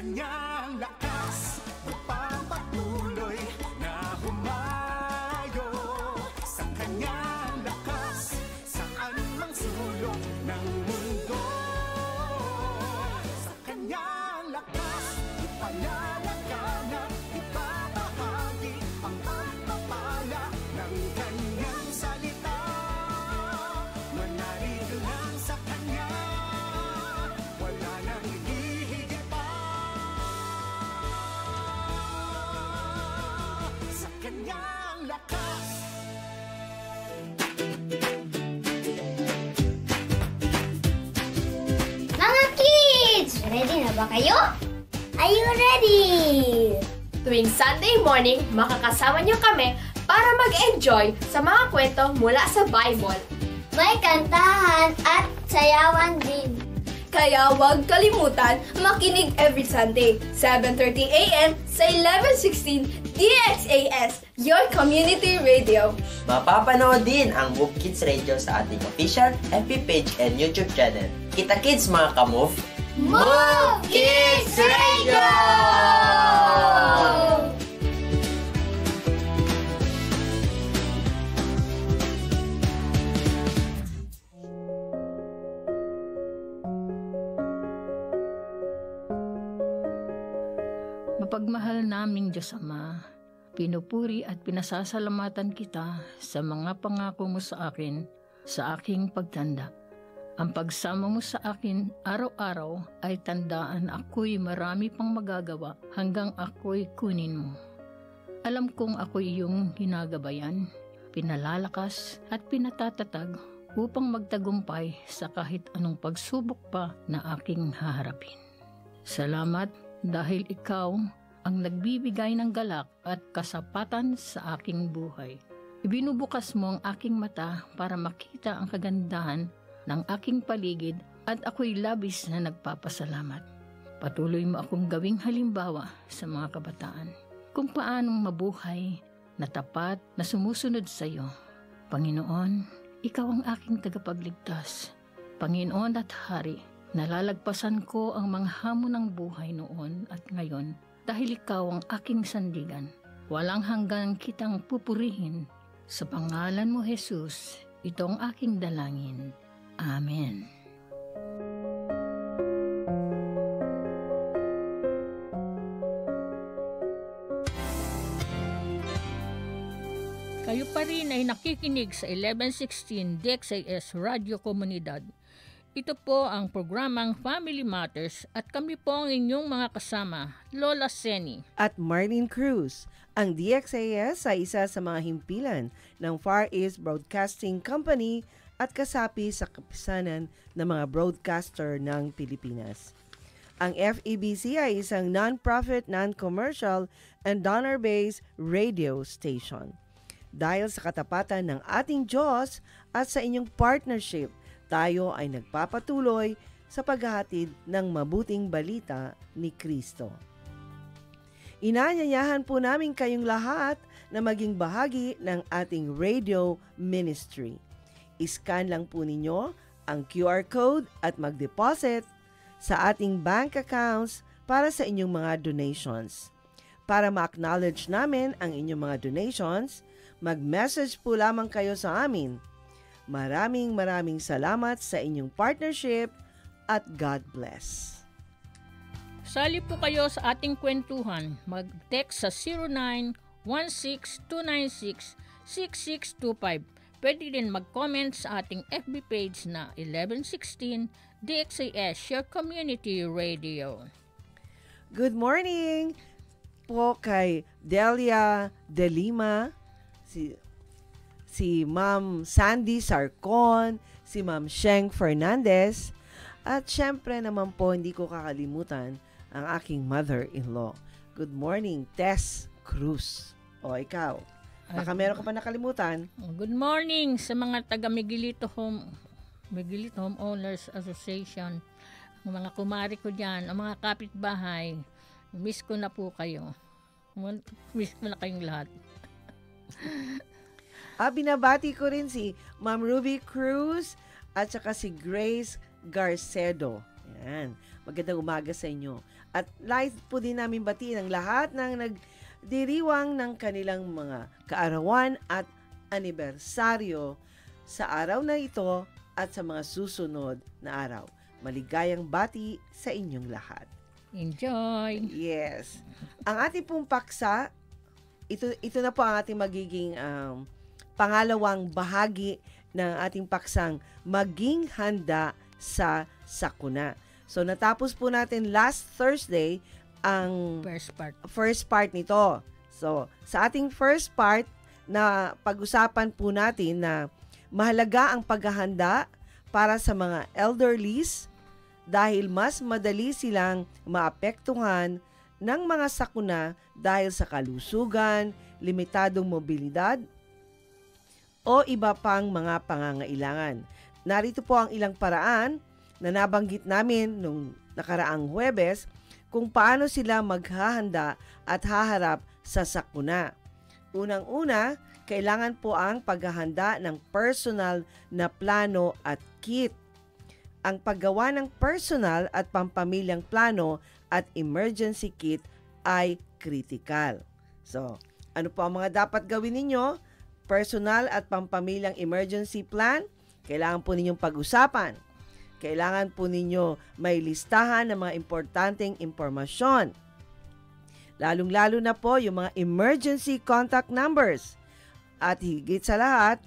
kanyang lakas, magpapatuloy na humayo. Sa kanyang lakas, saan mang sulok ng mundo. Sa kanyang lakas, ipalalaganap, ipapahagi ang pagpapala ng kanyang salita. Manalig lang sa kanya, wala nang hihigit pa. Sa kanyang lakas. Mga kids! Ready na ba kayo? Are you ready? Tuwing Sunday morning, makakasama niyo kami para mag-enjoy sa mga kwento mula sa Bible. May kantahan at sayawan din. Kaya huwag kalimutan makinig every Sunday, 7:30 a.m. sa 1116 DXAS, your community radio. Mapapanood din ang Move Kids Radio sa ating official FB page and YouTube channel. Kita kids mga ka-move! Move Kids Radio! Mapagmahal naming Diyos Ama, pinupuri at pinasasalamatan kita sa mga pangako mo sa akin sa aking pagtanda. Ang pagsama mo sa akin araw-araw ay tandaan ako'y marami pang magagawa hanggang ako'y kunin mo. Alam kong ako'y iyong ginagabayan, pinalalakas at pinatatatag upang magtagumpay sa kahit anong pagsubok pa na aking haharapin. Salamat dahil ikaw ang nagbibigay ng galak at kasapatan sa aking buhay. Ibinubukas mo ang aking mata para makita ang kagandahan ng aking paligid at ako'y labis na nagpapasalamat. Patuloy mo akong gawing halimbawa sa mga kabataan kung paanong mabuhay na tapat na sumusunod sa iyo. Panginoon, ikaw ang aking tagapagligtas. Panginoon at Hari, nalalagpasan ko ang mga hamon ng buhay noon at ngayon dahil ikaw ang aking sandigan. Walang hanggang kitang pupurihin. Sa pangalan mo, Jesus, ito ang aking dalangin. Amen. Kayo pa rin ay nakikinig sa 1116 DXAS Radio Komunidad. Ito po ang programang Family Matters at kami po ang inyong mga kasama, Lola Seni at Marlene Cruz. Ang DXAS ay isa sa mga himpilan ng Far East Broadcasting Company at kasapi sa kapisanan ng mga broadcaster ng Pilipinas. Ang FEBC ay isang non-profit, non-commercial, and donor-based radio station. Dahil sa katapatan ng ating Diyos at sa inyong partnership, tayo ay nagpapatuloy sa paghahatid ng mabuting balita ni Kristo. Inanyayahan po namin kayong lahat na maging bahagi ng ating radio ministry. I-scan lang po ninyo ang QR code at mag-deposit sa ating bank accounts para sa inyong mga donations. Para ma-acknowledge namin ang inyong mga donations, mag-message po lamang kayo sa amin. Maraming salamat sa inyong partnership at God bless. Sali po kayo sa ating kwentuhan. Mag-text sa 0916-296-6625. Pwede din mag-comment sa ating FB page na 1116 DXAS, your community radio. Good morning po kay Delia De Lima, si Ma'am Sandy Sarcon, si Ma'am Sheng Fernandez, at syempre naman po hindi ko kakalimutan ang aking mother-in-law. Good morning, Tess Cruz. O ikaw, baka meron ka pa nakalimutan. Good morning sa mga taga Miguelito Homeowners Association, ang mga kumari ko dyan, ang mga kapitbahay. Miss ko na po kayo. Miss ko na kayong lahat. Binabati ko rin si Ma'am Ruby Cruz at saka si Grace Garcedo. Yan. Magandang umaga sa inyo. At live po din namin batiin ang lahat ng nagdiriwang ng kanilang mga kaarawan at anibersaryo sa araw na ito at sa mga susunod na araw. Maligayang bati sa inyong lahat. Enjoy! Yes. Ang ating pong paksa, ito na po ang ating magiging pangalawang bahagi ng ating paksang maging handa sa sakuna. So natapos po natin last Thursday ang first part nito. So sa ating first part na pag-usapan po natin na mahalaga ang paghahanda para sa mga elderlies dahil mas madali silang maapektuhan ng mga sakuna dahil sa kalusugan, limitadong mobilidad, o iba pang mga pangangailangan. Narito po ang ilang paraan na nabanggit namin nung nakaraang Huwebes kung paano sila maghahanda at haharap sa sakuna. Unang-una, kailangan po ang paghahanda ng personal na plano at kit. Ang paggawa ng personal at pampamilyang plano at emergency kit ay critical. So, ano po ang mga dapat gawin ninyo? Personal at pampamilyang emergency plan, kailangan po ninyong pag-usapan. Kailangan po ninyo may listahan ng mga importanteng impormasyon. Lalong-lalo na po yung mga emergency contact numbers. At higit sa lahat,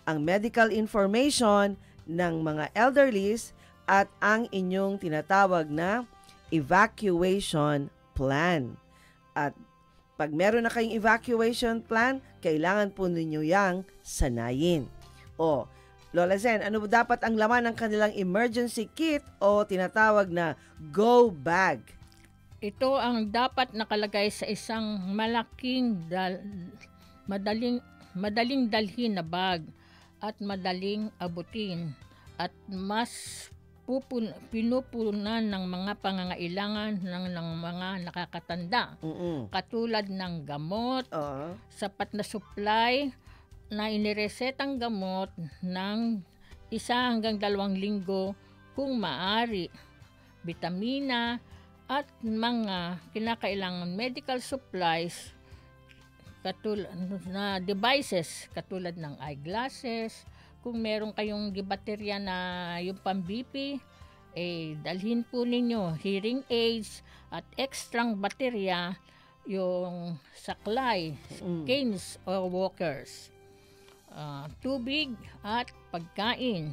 ang medical information ng mga elderlies at ang inyong tinatawag na evacuation plan. At pag meron na kayong evacuation plan, kailangan po ninyo yang sanayin. O, Lola Zen, ano dapat ang laman ng kanilang emergency kit o tinatawag na go bag? Ito ang dapat nakalagay sa isang malaking madaling dalhin na bag at madaling abutin at mas pinupunan ng mga pangangailangan ng mga nakakatanda. Katulad ng gamot, sapat na supply na iniresetang gamot ng 1 hanggang 2 linggo kung maaari, bitamina at mga kinakailangan medical supplies katulad na devices katulad ng eyeglasses. Kung meron kayong baterya na yung pang-BP, dalhin po ninyo hearing aids at ekstrang baterya yung saklay, canes or walkers. Tubig at pagkain.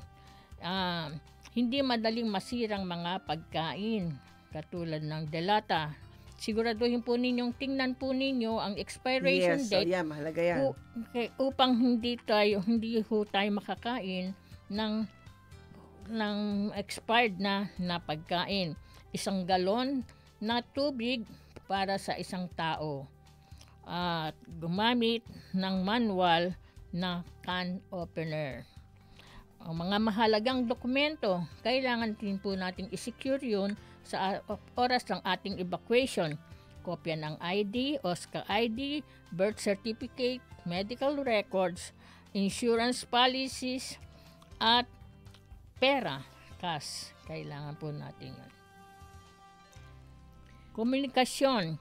Hindi madaling masirang mga pagkain katulad ng delata. Siguraduhin po ninyong tingnan po ninyo ang expiration date. Yes, mahalaga yan. Upang hindi ho tayo makakain ng expired na pagkain. 1 galon na tubig para sa isang tao. At gumamit ng manual na can opener. Ang mga mahalagang dokumento, kailangan din po nating i-secure yun sa oras ng ating evacuation. Kopya ng ID, OSCA ID, birth certificate, medical records, insurance policies, at pera, cash. Kailangan po natin yun. Komunikasyon.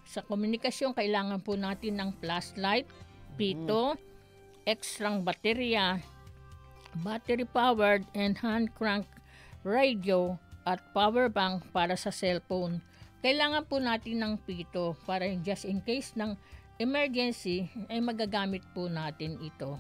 Sa komunikasyon, kailangan po natin ng flashlight, pito, ekstrang baterya, battery-powered and hand-crank radio, at power bank para sa cellphone. Kailangan po natin ng pito para just in case ng emergency ay magagamit po natin ito.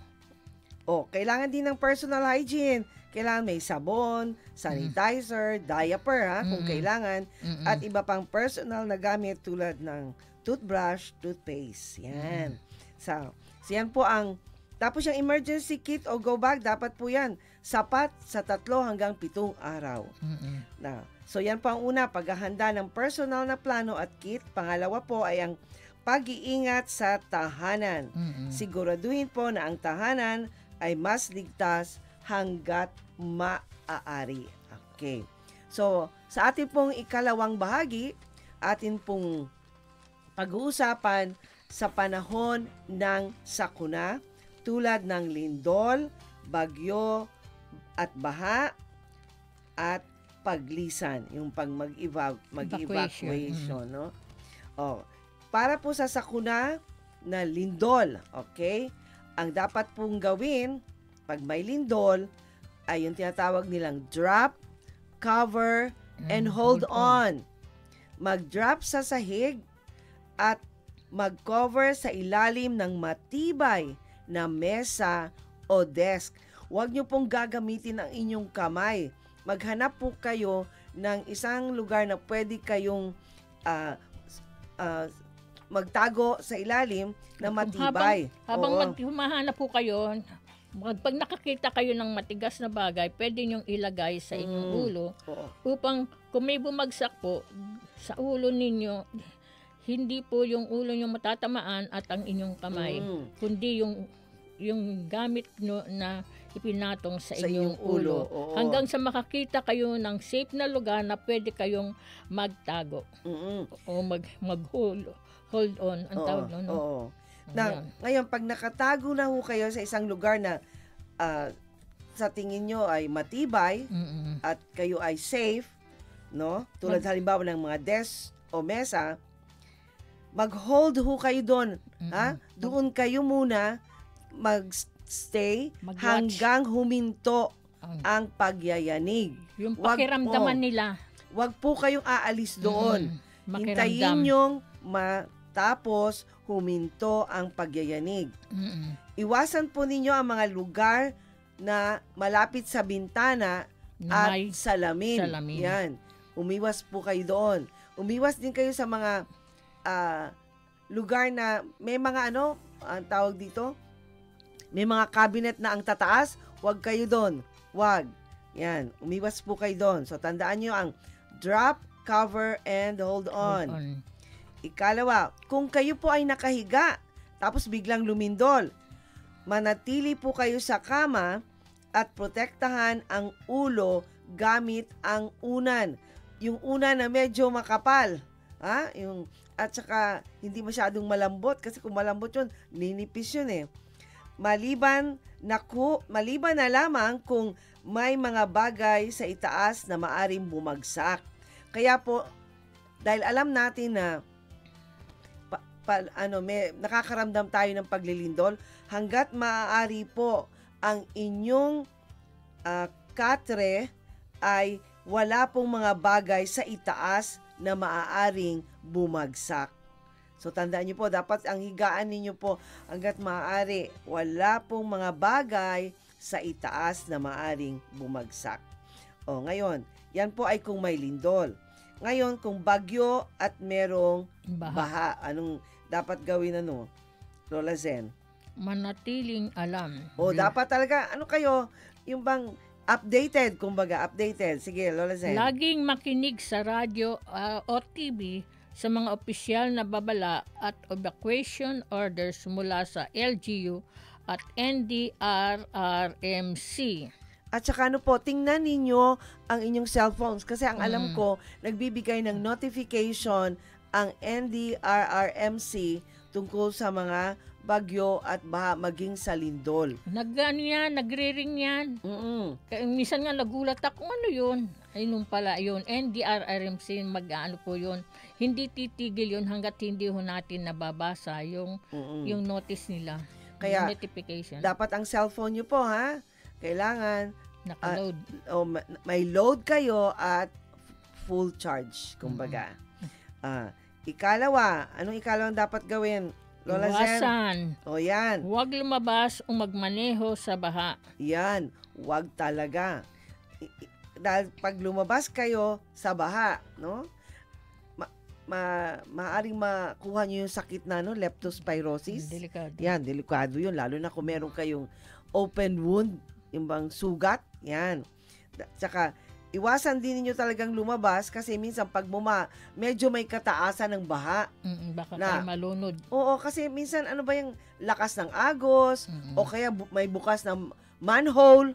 Kailangan din ng personal hygiene. Kailangan may sabon, sanitizer, diaper kung kailangan, at iba pang personal na gamit tulad ng toothbrush, toothpaste. Yan. So yan po ang tapos yung emergency kit o go bag, dapat po yan sapat sa 3 hanggang 7 araw. So yan po ang una, paghahanda ng personal na plano at kit. Pangalawa po ay ang pag-iingat sa tahanan. Siguraduhin po na ang tahanan ay mas ligtas hanggat maaari. Okay. So sa ating pong ikalawang bahagi, atin pong pag-uusapan sa panahon ng sakuna, tulad ng lindol, bagyo, at baha, at paglisan, yung pag Evacuation. mag-evacuation, no? Oh, para po sa sakuna na lindol, okay? Ang dapat pong gawin pag may lindol ay yung tinatawag nilang drop, cover, and hold on. Mag-drop sa sahig at mag-cover sa ilalim ng matibay na mesa o desk. Huwag niyo pong gagamitin ang inyong kamay. Maghanap po kayo ng isang lugar na pwede kayong magtago sa ilalim na matibay. Habang Oo. humahanap po kayo, pag nakakita kayo ng matigas na bagay, pwede niyong ilagay sa inyong ulo Oo. upang kung may bumagsak po sa ulo ninyo, hindi po yung ulo niyo matatamaan at ang inyong kamay, kundi yung gamit nyo na ipinatong sa inyong ulo. Oo. Hanggang sa makakita kayo ng safe na lugar na pwede kayong magtago o hold on ang tawag nun. Oo. Ayan. Ngayon, pag nakatago na ho kayo sa isang lugar na sa tingin nyo ay matibay at kayo ay safe, no? Tulad halimbawa ng mga desk o mesa, mag-hold ho kayo doon. Ha? Doon kayo muna mag-stay Mag-watch. hanggang huminto ang pagyayanig. Yung Wag pakiramdaman po. nila. Huwag po kayong aalis doon. Makiramdam. Hintayin nyong matapos huminto ang pagyayanig. Iwasan po ninyo ang mga lugar na malapit sa bintana Na at may salamin. salamin. Yan. Umiwas po kayo doon. Umiwas din kayo sa mga lugar na may mga ang tawag dito, may mga cabinet na ang tataas, huwag kayo doon. Huwag. Yan. Umiwas po kayo doon. So, tandaan nyo ang drop, cover, and hold on. Ikalawa, kung kayo po ay nakahiga, tapos biglang lumindol, manatili po kayo sa kama at protektahan ang ulo gamit ang unan. Yung unan na medyo makapal. At saka hindi masyadong malambot kasi kung malambot yun, ninipis yun eh. Maliban na lamang kung may mga bagay sa itaas na maaring bumagsak. Kaya po, dahil alam natin na nakakaramdam tayo ng paglilindol, hanggat maaari po ang inyong katre ay wala pong mga bagay sa itaas na maaaring bumagsak. So tandaan niyo po, dapat ang higaan ninyo po hanggat maaari, wala pong mga bagay sa itaas na maaaring bumagsak. O ngayon, yan po ay kung may lindol. Ngayon, kung bagyo at merong baha, anong dapat gawin Lola Zen? Manatiling alam. O dapat talaga, yung bang updated, updated. Sige, Lola Zen. Laging makinig sa radyo o TV sa mga opisyal na babala at evacuation orders mula sa LGU at NDRRMC. At saka tingnan ninyo ang inyong cellphones kasi ang alam ko, nagbibigay ng notification ang NDRRMC tungkol sa mga bagyo at baha maging sa lindol. Nagre-ring yan. Minsan nga nagulat ako, ano yun? Ay nung pala yun, NDRRMC, mag-ano po yun. Hindi titigil yun hanggat hindi ho natin nababasa yung notice nila. Kaya, yung notification. dapat ang cellphone nyo po, kailangan Naka-load. may load kayo at full charge, kumbaga. Ikalawa, anong ikalawang dapat gawin? Lola Zen? Iwasan. O yan. Huwag lumabas o magmaneho sa baha. Yan. Huwag talaga. Dahil pag lumabas kayo sa baha, no? Maaring makuha nyo yung sakit na leptospirosis. Delikado. Yan, delikado yun. Lalo na kung meron kayong open wound, yung bang sugat, yan. Tsaka, iwasan din ninyo talagang lumabas kasi minsan pag medyo may kataasan ng baha. Baka tayo malunod. Oo, kasi minsan yung lakas ng agos o kaya may bukas ng manhole.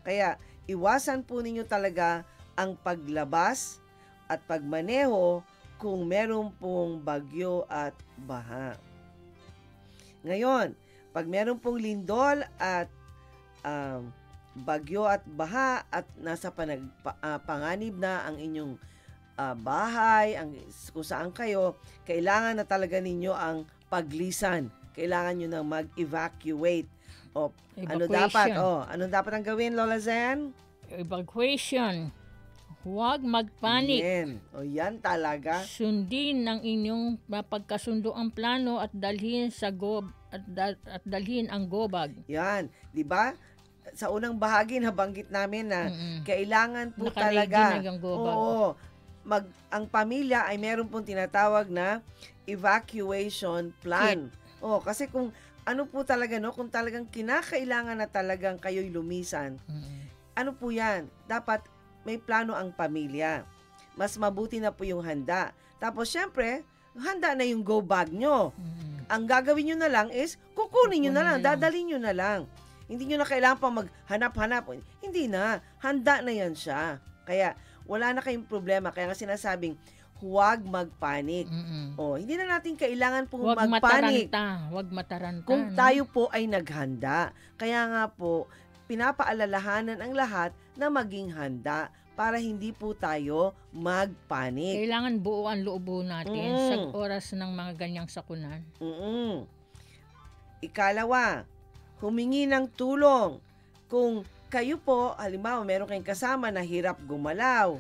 Kaya iwasan po ninyo talaga ang paglabas at pagmaneho kung meron pong bagyo at baha. Ngayon, pag meron pong lindol at bagyo at baha at nasa panganib na ang inyong bahay, kung saan kayo, kailangan na talaga ninyo ang paglisan. Kailangan nyo na mag-evacuate. O, ano dapat? Ano dapat ang gawin, Lola Zen? Evacuation. Huwag magpanik. Yan talaga. Sundin ang inyong mapagkasundo ang plano at dalhin dalhin ang gobag. Yan, 'di ba? Sa unang bahagi nabanggit namin na kailangan po Nakaready talaga. na yung gobag. Ang pamilya ay meron pong tinatawag na evacuation plan. Kasi kung ano po talaga, no, kung talagang kinakailangan na talagang kayo'y lumisan, ano po yan? Dapat may plano ang pamilya. Mas mabuti na po yung handa. Tapos, syempre, handa na yung go bag nyo. Ang gagawin nyo na lang is, kukunin nyo na lang, dadalhin nyo na lang. Hindi nyo na kailangan pa maghanap-hanap. Hindi na. Handa na yan siya. Kaya, wala na kayong problema. Kaya nga sinasabing, huwag magpanik. Hindi na natin kailangan pong magpanik. Huwag mataranta. Kung tayo po ay naghanda. Kaya nga po, pinapaalalahanan ang lahat na maging handa para hindi po tayo magpanik. Kailangan buo ang loob natin sa oras ng mga ganyang sakunan. Ikalawa, humingi ng tulong. Kung kayo po, halimbawa, meron kayong kasama na hirap gumalaw,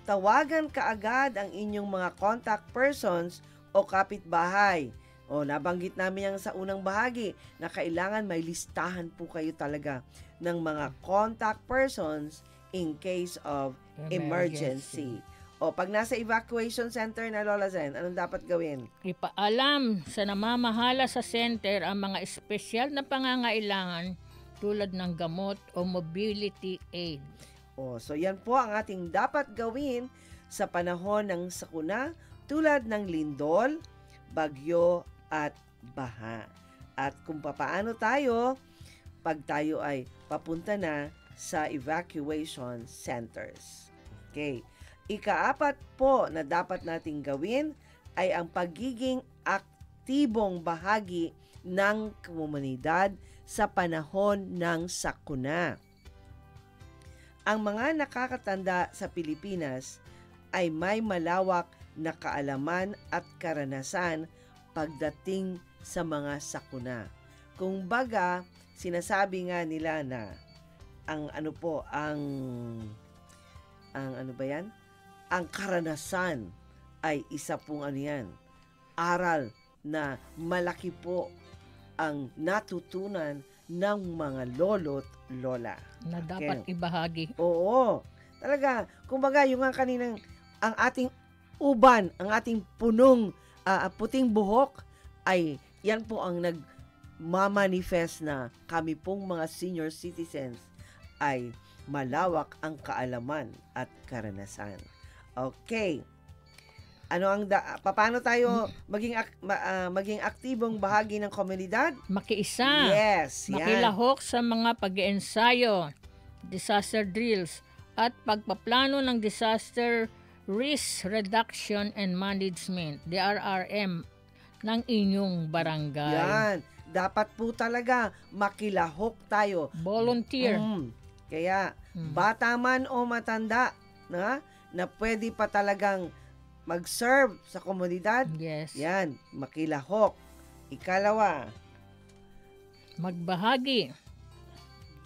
tawagan kaagad ang inyong mga contact persons o kapitbahay. Nabanggit namin yan sa unang bahagi na kailangan may listahan po kayo talaga ng mga contact persons in case of emergency. Pag nasa evacuation center na, Lola Zen, anong dapat gawin? Ipaalam sa namamahala sa center ang mga espesyal na pangangailangan tulad ng gamot o mobility aid. So yan po ang ating dapat gawin sa panahon ng sakuna tulad ng lindol, bagyo at baha. At kung papaano tayo pag tayo ay papunta na sa evacuation centers. Okay. Ikaapat po na dapat nating gawin ay ang pagiging aktibong bahagi ng komunidad sa panahon ng sakuna. Ang mga nakakatanda sa Pilipinas ay may malawak na kaalaman at karanasan pagdating sa mga sakuna. Kung baga, sinasabi nga nila na ang karanasan ay isa pong aral na malaki po ang natutunan ng mga lolo't lola. Na dapat ibahagi. Oo. Talaga, kumbaga yung kaninang ang ating uban, ang ating punong puting buhok ay yan po ang nagmamanifest na kami pong mga senior citizens ay malawak ang kaalaman at karanasan. Okay. Paano tayo maging aktibong bahagi ng komunidad? Makiisa. Yes, yan. Makilahok sa mga pag-iensayo, disaster drills, at pagpaplano ng disaster risk reduction and management, DRRM, ng inyong barangay. Yan. Dapat po talaga makilahok tayo. Volunteer. Kaya, bata man o matanda, na pwede pa talagang mag-serve sa komunidad. Yes. Yan, makilahok. Ikalawa, magbahagi.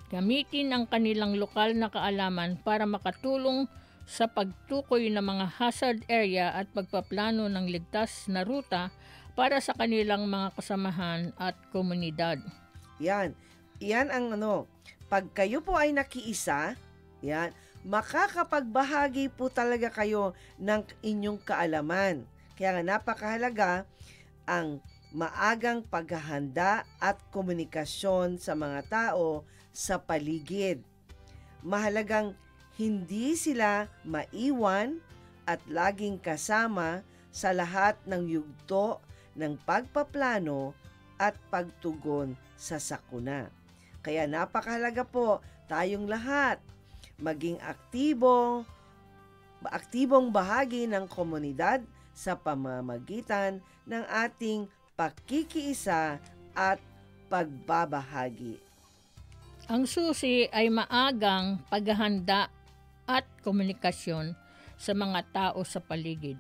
Gamitin ang kanilang lokal na kaalaman para makatulong sa pagtukoy ng mga hazard area at pagpaplano ng ligtas na ruta para sa kanilang mga kasamahan at komunidad. Yan. Yan ang pag kayo po ay nakiisa, yan, makakapagbahagi po talaga kayo ng inyong kaalaman. Kaya nga napakahalaga ang maagang paghahanda at komunikasyon sa mga tao sa paligid. Mahalagang hindi sila maiwan at laging kasama sa lahat ng yugto ng pagpaplano at pagtugon sa sakuna. Kaya napakahalaga po tayong lahat maging aktibong bahagi ng komunidad sa pamamagitan ng ating pakikiisa at pagbabahagi. Ang susi ay maagang paghahanda at komunikasyon sa mga tao sa paligid.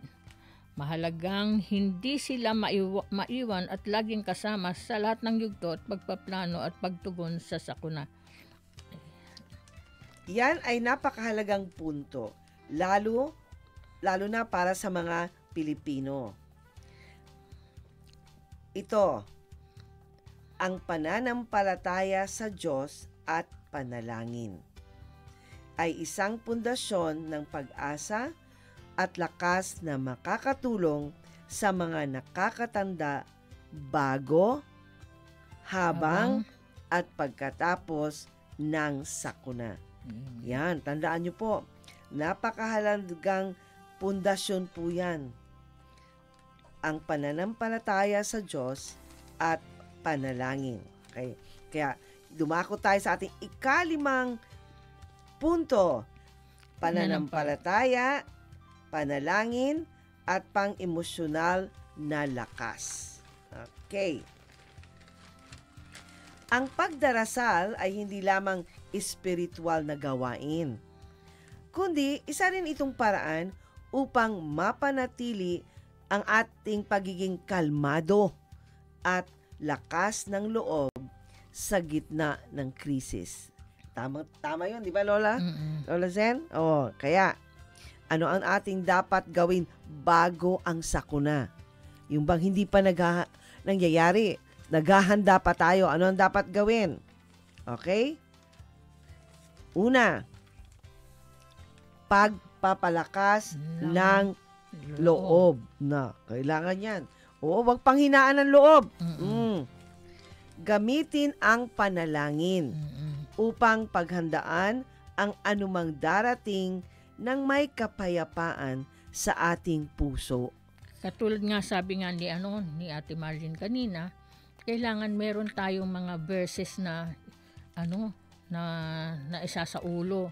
Mahalagang hindi sila maiwan at laging kasama sa lahat ng yugto at pagpaplano at pagtugon sa sakuna. Yan ay napakahalagang punto, lalo na para sa mga Pilipino. Ito, ang pananampalataya sa Diyos at panalangin ay isang pundasyon ng pag-asa at lakas na makakatulong sa mga nakakatanda bago, habang at pagkatapos ng sakuna. Yan, tandaan nyo po, napakahalagang pundasyon po yan. Ang pananampalataya sa Diyos at panalangin. Okay? Kaya, dumako tayo sa ating ikalimang punto. Pananampalataya, panalangin, at pang-emosyonal na lakas. Okay. Ang pagdarasal ay hindi lamang espiritual na gawain, kundi isa rin itong paraan upang mapanatili ang ating pagiging kalmado at lakas ng loob sa gitna ng krisis. Tama yun, di ba, Lola? Lola Zen? Kaya, ano ang ating dapat gawin bago ang sakuna? Yung bang hindi pa nangyayari, naghahanda pa tayo, ano ang dapat gawin? Okay? Una, pagpapalakas ng loob. Na, kailangan yan. Oo, wag panghinaan ng loob. Gamitin ang panalangin upang paghandaan ang anumang darating ng may kapayapaan sa ating puso. Katulad nga sabi nga ni Ate Marlene kanina, kailangan meron tayong mga verses na na isa sa ulo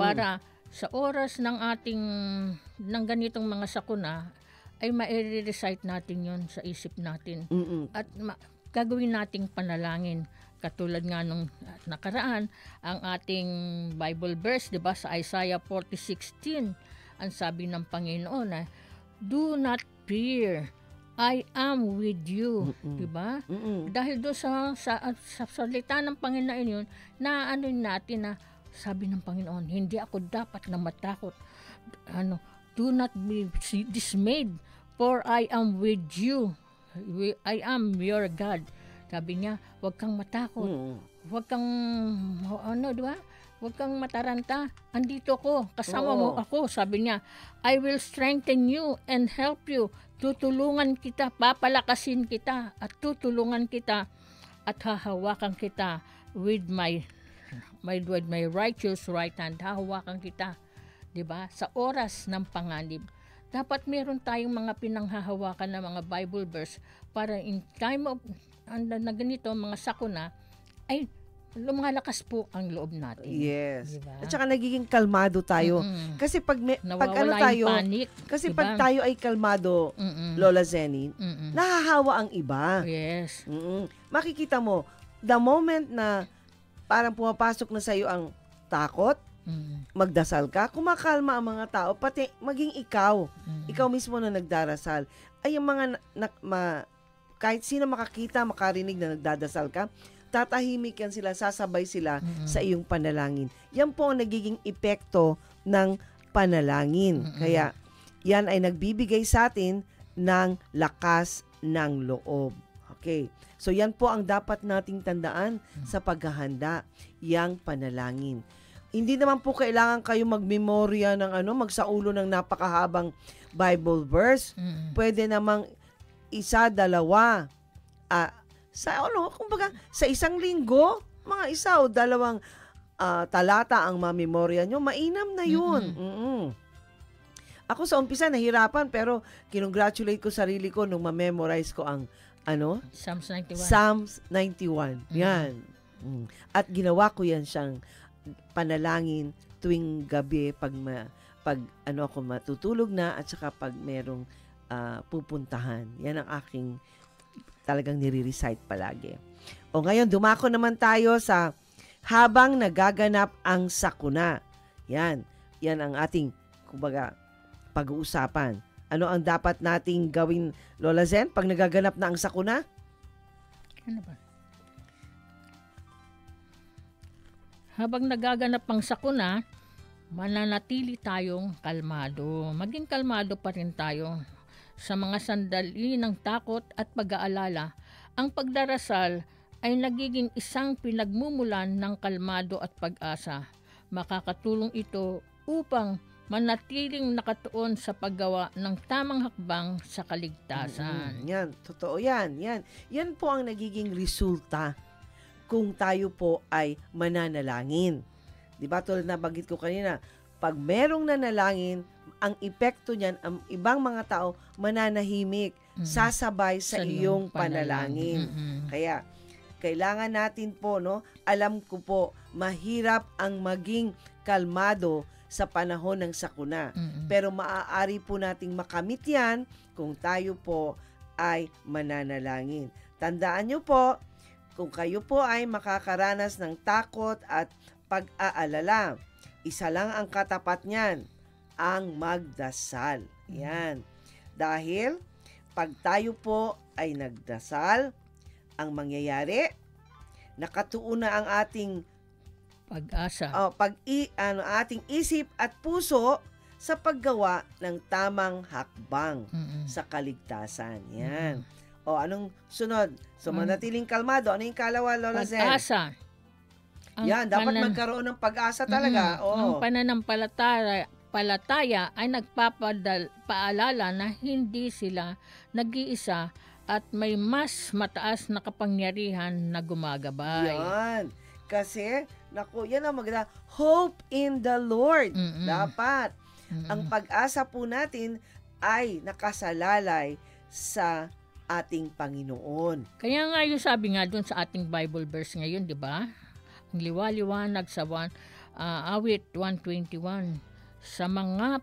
para sa oras ng ganitong mga sakuna ay ma-recite natin yon sa isip natin at gagawin nating panalangin. Katulad nga nung nakaraan, ang ating Bible verse, 'di ba, sa Isaiah 40:16, ang sabi ng Panginoon na, "Do not fear, I am with you." 'Di ba? Dahil do sa salita ng Panginoon 'yun, na natin na sabi ng Panginoon, hindi ako dapat na matakot. Do not be dismayed, for I am with you. I am your God. Sabi niya, huwag kang matakot. Huwag kang, di ba? Huwag kang mataranta. Andito ko, kasama mo ako. Sabi niya, I will strengthen you and help you. Tutulungan kita, papalakasin kita, at tutulungan kita, at hahawakan kita with my righteous right hand. Hahawakan kita. Di ba? Sa oras ng panganib. Dapat meron tayong mga pinanghahawakan na mga Bible verse para in time of na ganito, mga sakuna, ay lumalakas po ang loob natin. Yes. Diba? At saka nagiging kalmado tayo. Kasi pag tayo, panic, kasi diba? pag tayo ay kalmado, Lola Zenny, nahahawa ang iba. Yes. Makikita mo, the moment na parang pumapasok na sa'yo ang takot, magdasal ka, kumakalma ang mga tao, pati maging ikaw mismo na nagdarasal, ay yung mga kahit sino makakita, makarinig na nagdadasal ka, tatahimik yan sila, sasabay sila sa iyong panalangin. Yan po ang nagiging epekto ng panalangin. Kaya yan ay nagbibigay sa atin ng lakas ng loob. Okay. So yan po ang dapat nating tandaan sa paghahanda, yang panalangin. Hindi naman po kailangan kayo magmemorya ng magsaulo ng napakahabang Bible verse. Pwede namang isa, dalawa. Kumbaga, sa isang linggo, mga isa o dalawang talata ang mamemorya nyo, mainam na yun. Ako sa umpisa nahirapan, pero kinongratulate ko sarili ko nung ma-memorize ko ang Psalms 91. Psalms 91. Yan. At ginawa ko yan siyang panalangin tuwing gabi pag ako matutulog na, at saka pag merong pupuntahan. Yan ang aking talagang nire-recite palagi. O ngayon, dumako naman tayo sa habang nagaganap ang sakuna. Yan ang ating, kumbaga, pag-uusapan. Ano ang dapat nating gawin, Lola Zen, pag nagaganap na ang sakuna? Ano ba? Habang nagaganap ang sakuna, mananatili tayong kalmado. Maging kalmado pa rin tayo sa mga sandali ng takot at pag-aalala. Ang pagdarasal ay nagiging isang pinagmumulan ng kalmado at pag-asa. Makakatulong ito upang manatiling nakatuon sa paggawa ng tamang hakbang sa kaligtasan. Yan, totoo yan. Yan po ang nagiging resulta kung tayo po ay mananalangin. Di ba, tulad na banggit ko kanina, pag merong nanalangin, ang epekto niyan, ang ibang mga tao mananahimik, sasabay sa iyong panalangin. Kaya, kailangan natin po, no, alam ko po, mahirap ang maging kalmado sa panahon ng sakuna. Pero maaari po nating makamit yan kung tayo po ay mananalangin. Tandaan nyo po, kung kayo po ay makakaranas ng takot at pag-aalala, isa lang ang katapat niyan, ang magdasal. Yan. Dahil, pag tayo po ay nagdasal, ang mangyayari, nakatuon na ang ating Pag-asa. ating isip at puso sa paggawa ng tamang hakbang sa kaligtasan. Yan. O, anong sunod? So, manatiling kalmado. Ano yung kalawa, Lola Zen? Pag-asa. Yan, dapat magkaroon ng pag-asa talaga. Ang pananampalataya ay nagpapaalala na hindi sila nag-iisa at may mas mataas na kapangyarihan na gumagabay. Yan. Kasi, naku, yan ang maganda. Hope in the Lord. Dapat. Ang pag-asa po natin ay nakasalalay sa ating Panginoon. Kaya nga yung sabi nga doon sa ating Bible verse ngayon, di ba? Ang liwaliwanag sa awit 121, sa mga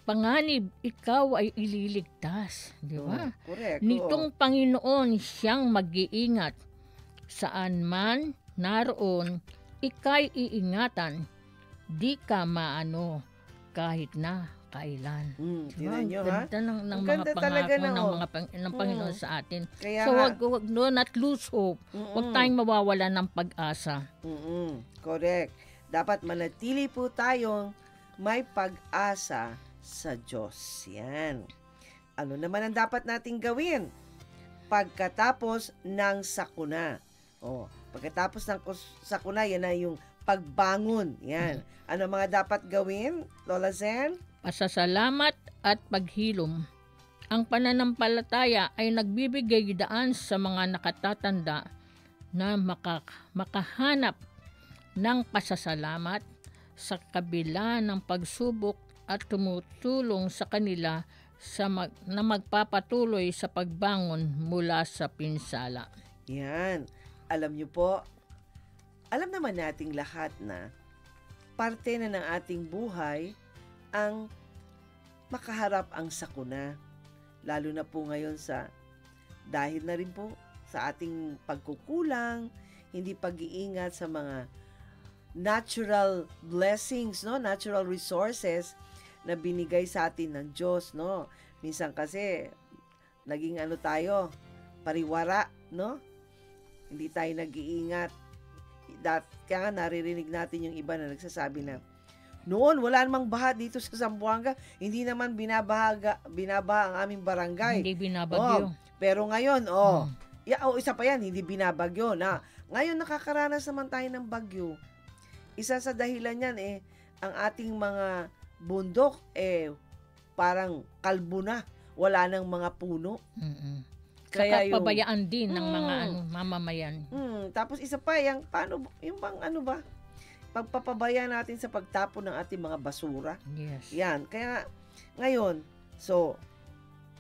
panganib ikaw ay ililigtas. Di ba? Correct. Nitong Panginoon siyang mag-iingat. Saan man naroon, ika'y iingatan, di ka maano kahit na kailan. Tingnan nyo, ha? Ganda ng Ang mga ganda talaga pangako ng, ng Panginoon sa atin. Kaya So nga. wag not lose hope. Huwag tayong mawawala ng pag-asa. Correct. Dapat manatili po tayong may pag-asa sa Diyos. Yan. Ano naman ang dapat nating gawin pagkatapos ng sakuna? Pagkatapos ng sakuna, yan na yung pagbangon. Yan. Ano mga dapat gawin, Lola Zen? Pasasalamat at paghilom. Ang pananampalataya ay nagbibigay daan sa mga nakatatanda na makahanap ng pasasalamat sa kabila ng pagsubok at tumutulong sa kanila na magpapatuloy sa pagbangon mula sa pinsala. Yan. Alam nyo po, alam naman nating lahat na parte na ng ating buhay ang makaharap ang sakuna. Lalo na po ngayon dahil na rin po sa ating pagkukulang, hindi pag-iingat sa mga natural blessings, no? Natural resources na binigay sa atin ng Diyos, no? Minsan kasi naging pariwara, no? Hindi tayo nag-iingat. Kaya nga naririnig natin yung iba na nagsasabi na, noon wala namang baha dito sa Zamboanga, hindi naman binabaha ang aming barangay. Hindi binabagyo. Pero ngayon, isa pa yan, hindi binabagyo. Ngayon nakakaranas naman tayo ng bagyo. Isa sa dahilan yan ang ating mga bundok parang kalbo na. Wala nang mga puno. Kaya pabayaan din ng mga mamamayan. Tapos isa pa, yung pagpapabaya natin sa pagtapon ng ating mga basura. Yes. Yan. Kaya ngayon,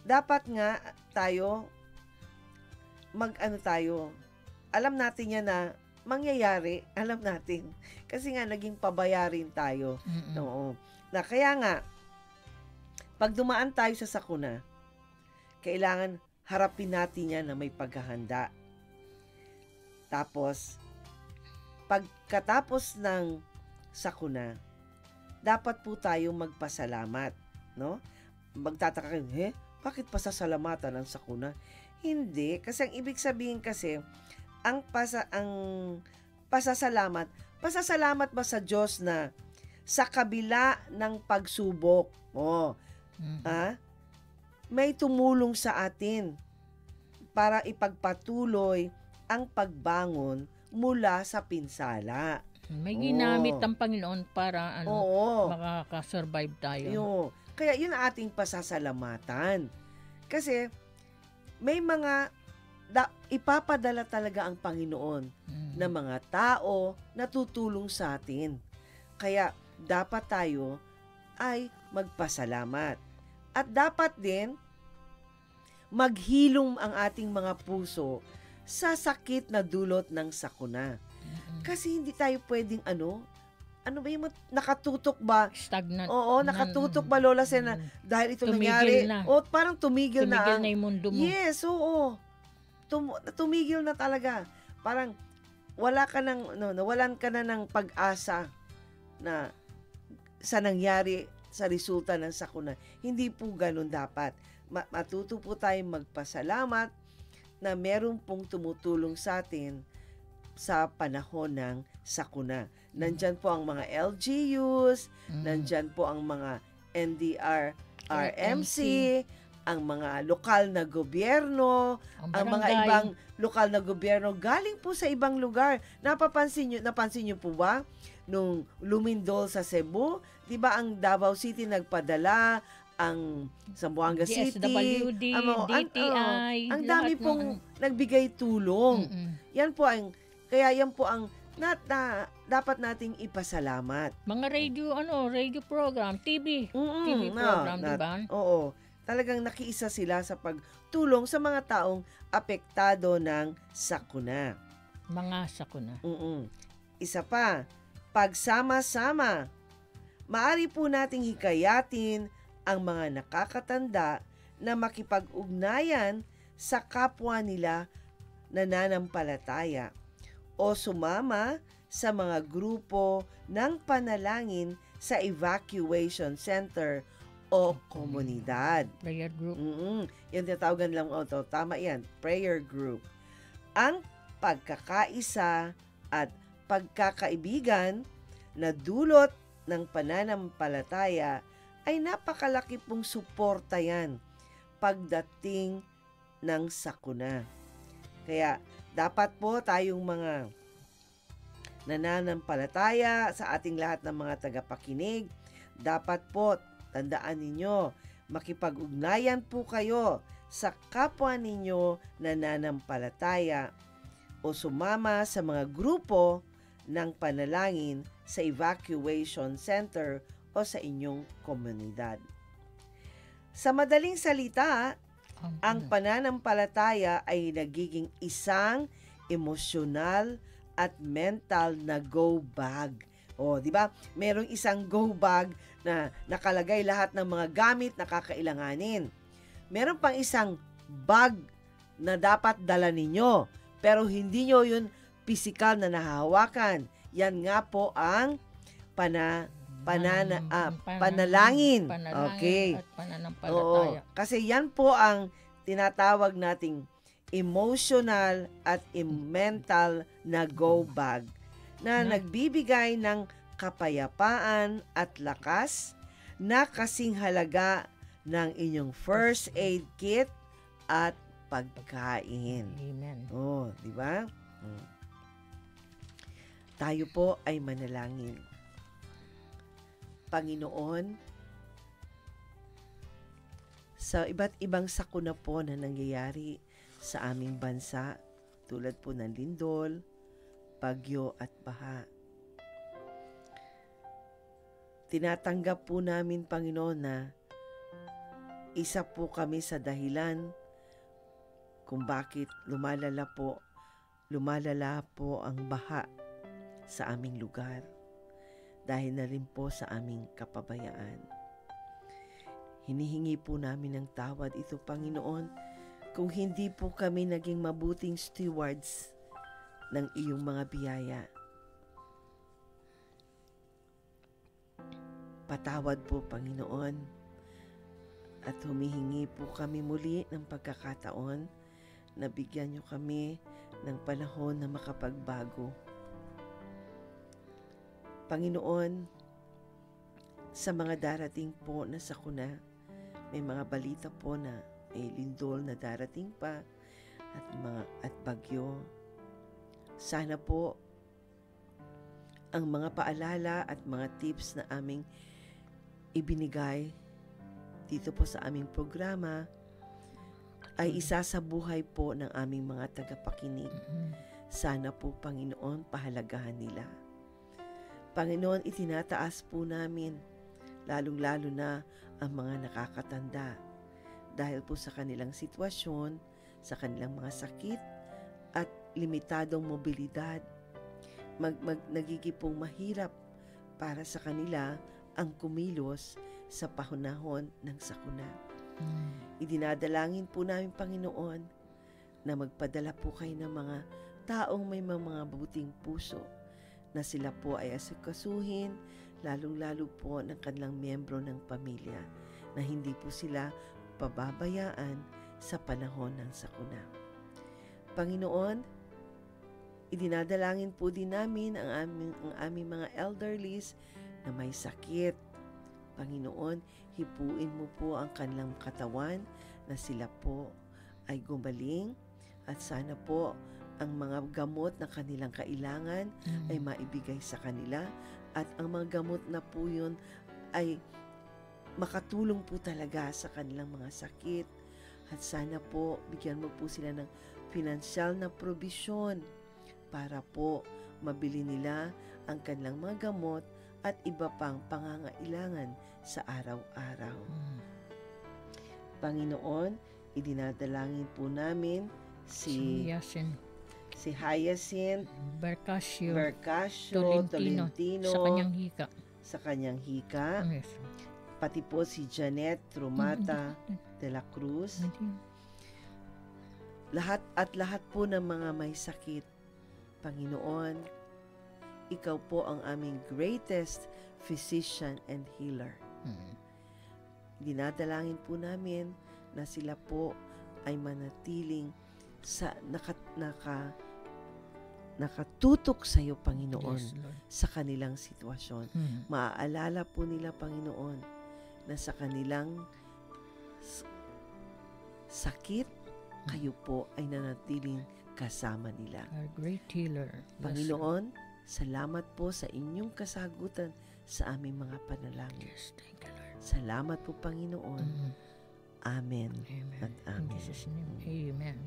dapat nga tayo alam natin yan na mangyayari, alam natin. Kasi nga naging pabaya rin tayo. Oo. Kaya nga, pag dumaan tayo sa sakuna, kailangan harapin natin yan na may paghahanda. Tapos, pagkatapos ng sakuna, dapat po tayong magpasalamat, no? Magtataka kayo, bakit pasasalamatan ang sakuna? Hindi, kasi ang ibig sabihin kasi, ang pasasalamat ba sa Diyos na sa kabila ng pagsubok, may tumulong sa atin para ipagpatuloy ang pagbangon mula sa pinsala. May ginamit ang Panginoon para makakasurvive tayo. Kaya yun ang ating pasasalamatan. Kasi may mga ipapadala talaga ang Panginoon na mga tao na tutulong sa atin. Kaya dapat tayo ay magpasalamat. At dapat din maghilom ang ating mga puso sa sakit na dulot ng sakuna. Kasi hindi tayo pwedeng ano ba yung nakatutok ba? Stagnant. Oo, nakatutok ba, Lola Sen, dahil ito nangyari? Na. Parang tumigil na. Tumigil na yung mundo mo. Yes, oo. Tumigil na talaga. Parang nawalan ka na ng pag-asa na sa nangyari sa resulta ng sakuna. Hindi po ganun dapat. Matuto po tayong magpasalamat na meron pong tumutulong sa atin sa panahon ng sakuna. Nandyan po ang mga LGUs, nandyan po ang mga NDR-RMC, ang mga lokal na gobyerno, ang mga ibang lokal na gobyerno galing po sa ibang lugar. Napansin niyo po ba nung lumindol sa Cebu, 'di ba ang Davao City nagpadala, ang Zamboanga City, DSWD, DTI, ang dami pong nagbigay tulong. Yan po ang dapat nating ipasalamat. Mga radio program, TV program, di ba? Oo. Talagang nakiisa sila sa pagtulong sa mga taong apektado ng sakuna. Mga sakuna. Isa pa, pagsama-sama. Maari po nating hikayatin ang mga nakakatanda na makipag-ugnayan sa kapwa nila nananampalataya o sumama sa mga grupo ng panalangin sa evacuation center o komunidad. Prayer group. Yung tatawagan lang, tama yan, prayer group. Ang pagkakaisa at pagkakaibigan na dulot ng pananampalataya ay napakalaki pong suporta yan pagdating ng sakuna. Kaya dapat po tayong mga nananampalataya sa ating lahat ng mga tagapakinig, dapat po tandaan ninyo, makipag-ugnayan po kayo sa kapwa ninyo nananampalataya o sumama sa mga grupo ng panalangin sa evacuation center o sa inyong komunidad. Sa madaling salita, ang pananampalataya ay nagiging isang emosyonal at mental na go bag. Di ba? Merong isang go bag na nakalagay lahat ng mga gamit na kakailanganin. Meron pang isang bag na dapat dala ninyo, pero hindi nyo yun pisikal na nahahawakan. Yan nga po ang panalangin. Okay. At pananampalataya. Kasi yan po ang tinatawag nating emotional at mental na go bag na nagbibigay ng kapayapaan at lakas na kasing halaga ng inyong first aid kit at pagkain. Amen. Di ba? Tayo po ay manalangin. Panginoon, sa iba't ibang sakuna po na nangyayari sa aming bansa, tulad po ng lindol, bagyo at baha. Tinatanggap po namin, Panginoon, na isa po kami sa dahilan kung bakit lumalala po ang baha sa aming lugar dahil na rin po sa aming kapabayaan. Hinihingi po namin ng tawad ito, Panginoon, kung hindi po kami naging mabuting stewards ng iyong mga biyaya. Patawad po, Panginoon. At humihingi po kami muli ng pagkakataon na bigyan niyo kami ng panahon na makapagbago. Panginoon, sa mga darating po na sakuna, may mga balita po na may lindol na darating pa at bagyo. Sana po ang mga paalala at mga tips na aming ibinigay dito po sa aming programa ay isa sa buhay po ng aming mga tagapakinig. Sana po, Panginoon, pahalagahan nila. Panginoon, itinataas po namin, lalong-lalo na ang mga nakakatanda dahil po sa kanilang sitwasyon, sa kanilang mga sakit at limitadong mobilidad. Nagiging pong mahirap para sa kanila ang kumilos sa panahon ng sakuna. Idinadalangin po namin, Panginoon, na magpadala po kayo ng mga taong may mga buting puso na sila po ay asikasuhin, lalong-lalo po ng kanilang miyembro ng pamilya, na hindi po sila pababayaan sa panahon ng sakuna. Panginoon, idinadalangin po din namin ang aming mga elderlies na may sakit. Panginoon, hipuin mo po ang kanilang katawan na sila po ay gumaling at sana po ang mga gamot na kanilang kailangan ay maibigay sa kanila at ang mga gamot na po yun ay makatulong po talaga sa kanilang mga sakit at sana po bigyan mo po sila ng pinansyal na probisyon para po mabili nila ang kanilang mga gamot at iba pang pangangailangan sa araw-araw. Panginoon, idinadalangin po namin si Hyacinth Bercasio Tolentino sa kanyang hika. Yes. Pati po si Janet Trumata de la Cruz. Lahat po ng mga may sakit. Panginoon, ikaw po ang aming greatest physician and healer. Dinadalangin po namin na sila po ay manatiling sa nakatutok sa iyo, Panginoon, Yes, Lord. sa kanilang sitwasyon. Maaalala po nila, Panginoon, na sa kanilang sakit, kayo po ay nanatiling kasama nila. Our great healer. Panginoon, salamat po sa inyong kasagutan sa aming mga panalangin. Yes, thank you, Lord. Salamat po, Panginoon. Amen. Amen. At In amen. Jesus' name, amen.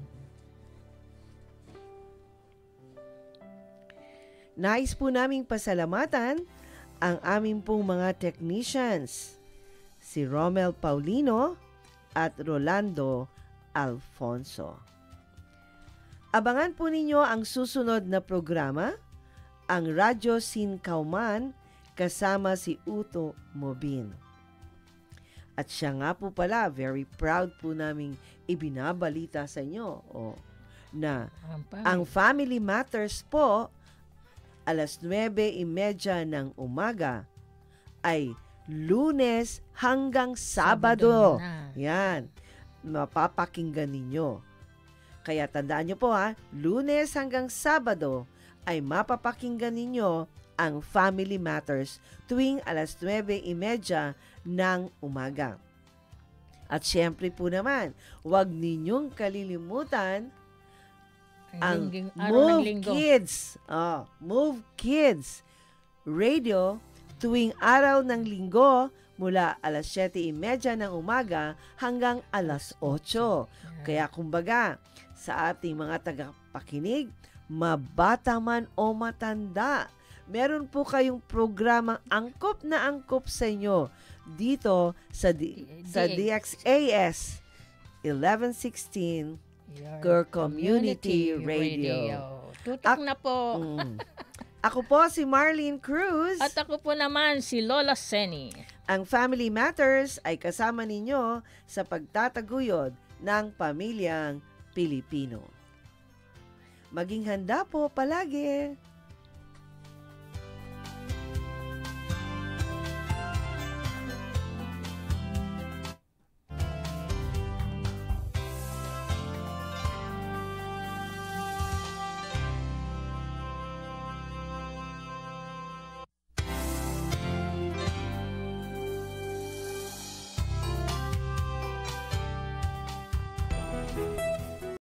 Nais po naming pasalamatan ang aming pong mga technicians, si Romel Paulino at Rolando Alfonso. Abangan po ninyo ang susunod na programa, ang Radyo Sin Kauman, kasama si Uto Mobin. At siya nga po pala, very proud po naming ibinabalita sa inyo na ang Family Matters po, alas 9:30 ng umaga ay Lunes hanggang Sabado. Yan, mapapakinggan ninyo. Kaya tandaan nyo po Lunes hanggang Sabado ay mapapakinggan ninyo ang Family Matters tuwing alas 9:30 ng umaga. At syempre po naman, huwag ninyong kalilimutan ang Move Kids. Move Kids Radio tuwing araw ng linggo mula alas 7:30 ng umaga hanggang alas 8. Kaya kumbaga, sa ating mga tagapakinig, mabata man o matanda, meron po kayong programang angkop na angkop sa inyo dito sa DXAS 1116 Your Community Radio. Tutok na po. Ako po si Marlene Cruz. At ako po naman si Lola Seni. Ang Family Matters ay kasama ninyo sa pagtataguyod ng pamilyang Pilipino. Maging handa po palagi.